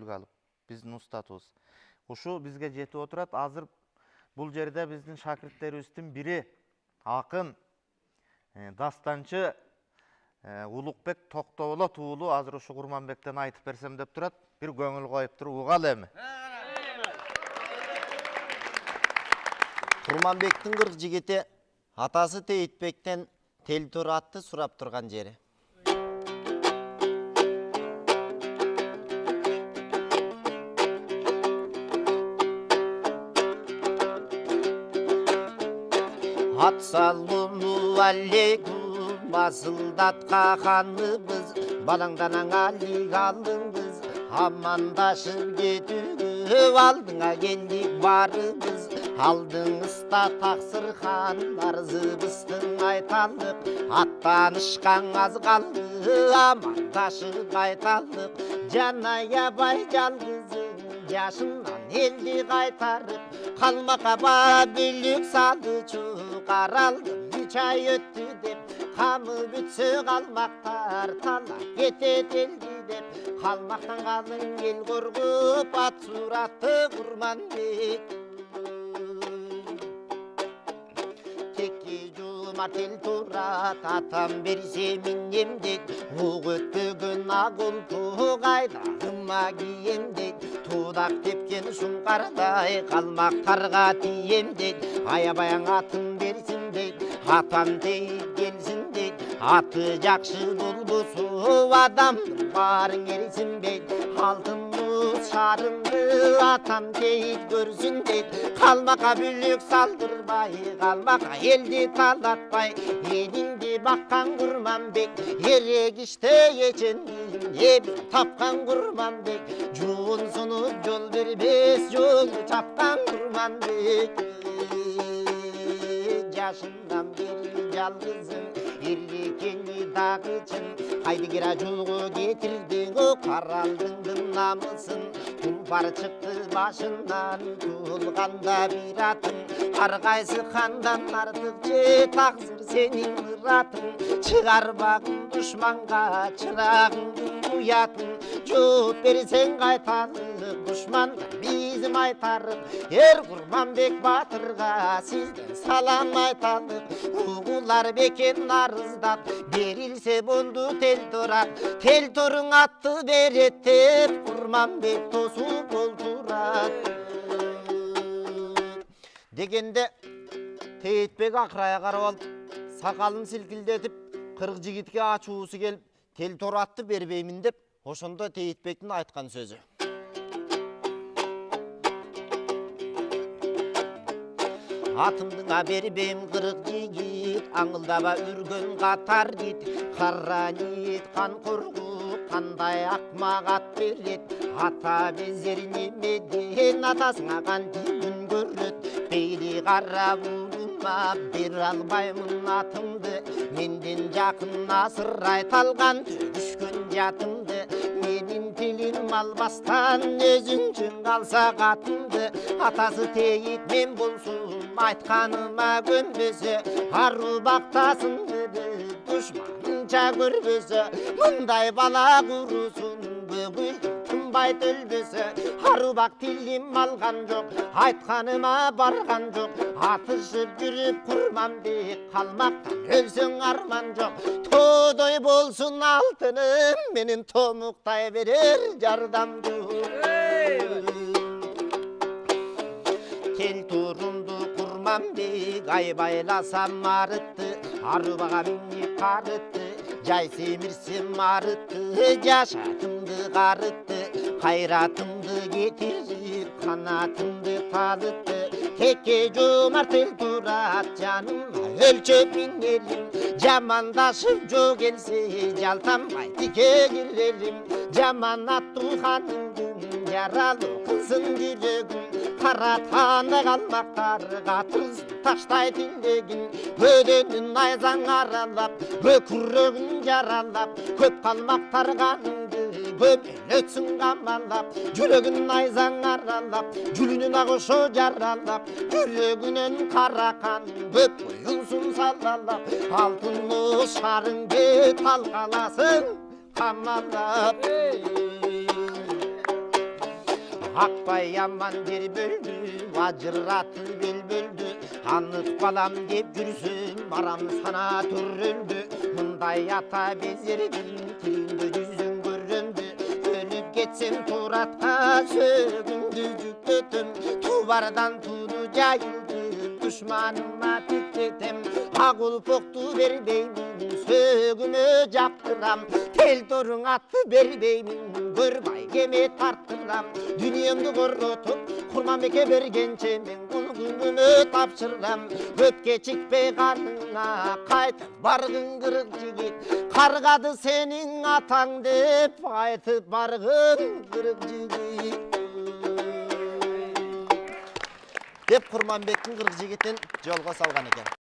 алып, биздин устатыбыз. Ушу бизге жетип отурат. Азыр бул жерде биздин шакирттерибиздин бири акын, дастанчы Улукбек Токтоболот уулу азыр ушу Курманбектен айтып берсем деп турат. Бир көңүл коюп туруп угал эми. Курманбектин 40 жигити атасы Тейитбектен тел туратты сурап турган жери. Assalamu aleykum basıldatqa xanımız balangdanan alik aldыңыз amandашып кетүп алдыңа келдик барыбыз алдыңызда тақсыр хан арызыбыздың айталық аттанышқан аз қалды амандашып айталық жанаябай жалғызың жашынан елді қайтарып қалмаққа бүлік салды қаралды 3 ай өтті деп қамы бүтсе қалмақтар талап кетет елді деп қалмақтан қалың ел қорғып ат суратты Курманбек текке жумарт ел турат атам берсе минем дейт оқ өтпөгөн ақ ұлты қайдағыма кием дейт тудақ тепкен сұңқардай қалмақтарға тием дейт аябаяң атын берсін дейт атам дейт келсін дейт аты жақсы болбосо адамдың барың ерсін бейт алтын шарымды атам дейт көрсін дейт қалмаққа бүлік салдырбай қалмаққа елді талатпай еліңді баққан Курманбек ерегішті ечендің ебін тапқан Курманбек жуын сұнып жол бербес жолды тапқан Курманбек жашынан бері жалғызым ерлікені дағычын қайдыгера жолғы кетірдің о қаралдыңдың намысын тұлпар шықты башынан тұлғанда бір атын қарғайсы хандан артық же тақсыр сенің мұратың шығарбағын дұшманға чырағыңды ұятын жооп берсең қайталық дұшман бизим айтарып Курманбек батырға сізден салам айталық угулар бекен арыздап берилсе болду тел турат тел туруң атты берет деп Курманбек тосуп олтурат дегенде Тейитбек акырая карап алып сакалын силкилдетип 40 жигитке ачуусу келип тел туратты бербеймин деп ошондо Тейитбектин айткан сөзү атымдыңа бербейм 40 жигит аңылдаба үргөн катар дит кара ниет кан коргуп кандай акмак ат берет ата безер немеден атасыңа кантип күн көрөт бейли карап уулума бере албаймын атымды менден жакын асыр айталган түшкөн жатымды менин тилим албастан өзүнчүн калса катымды атасы Тейит мен болсун айтқаныма көнбесе ару бақтасын деді дұшманынша көрбесе мұндай бала құрусын бөгіл тынбай төлбесе ару бақ тилим алған жоқ айтқаныма барған жоқ атышып жүріп Курманбек қалмақтан өлсең арман жоқ тодой болсын алтыным менің томықтай берер жардамды тел турумду Курманбек айбайласам арытты арбаға минип қарытты жай семірсем арытты жашатымды қарытты қайратымды кетіріп қанатымды талытты текке жомарт ел турат жаныма өлчөп минерим жамандашып жо келсе жалтанбай тике келерим жаман аттуу ханымдын жаралуу кылсын жүрөгүм Таратаны қалмақтар қатырыз таштай тілдегін Өденін айзаң аралап, өкірігін жаралап Көп қалмақтар қаныңды көмен өтсін қамалап Жүрегін айзаң аралап, жүлінін ағышо жаралап Жүрегінен қарақан көп ұйылсын салалап Алтынлы шарыңды талқаласын қамалап Akbay yaman bir böldü, vacıratı bel böldü. Anlık balam deyip жүрсün, baram sana türüldü. Mınday ata bezirdim, tilinde yüzün göründü. Ölüp geçsem turatka sögündü cüktütüm. Tubardan tuğdu cayıldı, düşmanıma tüktetem. Akul poktu berbeymin, sögümü captıram. Tel torun attı berbeymin, görbay geme tarttıram. Dünyamdı korrutup, kurmam eke bergençe men kulgununu tapşırram. Ötke çıkpey karnına, kaytıp bargın kırık jigit. Kargadı senin atan dep, kaytıp bargın kırık jigit. Dep Kurmanbek'in kırık jigitин jolga salgan eken.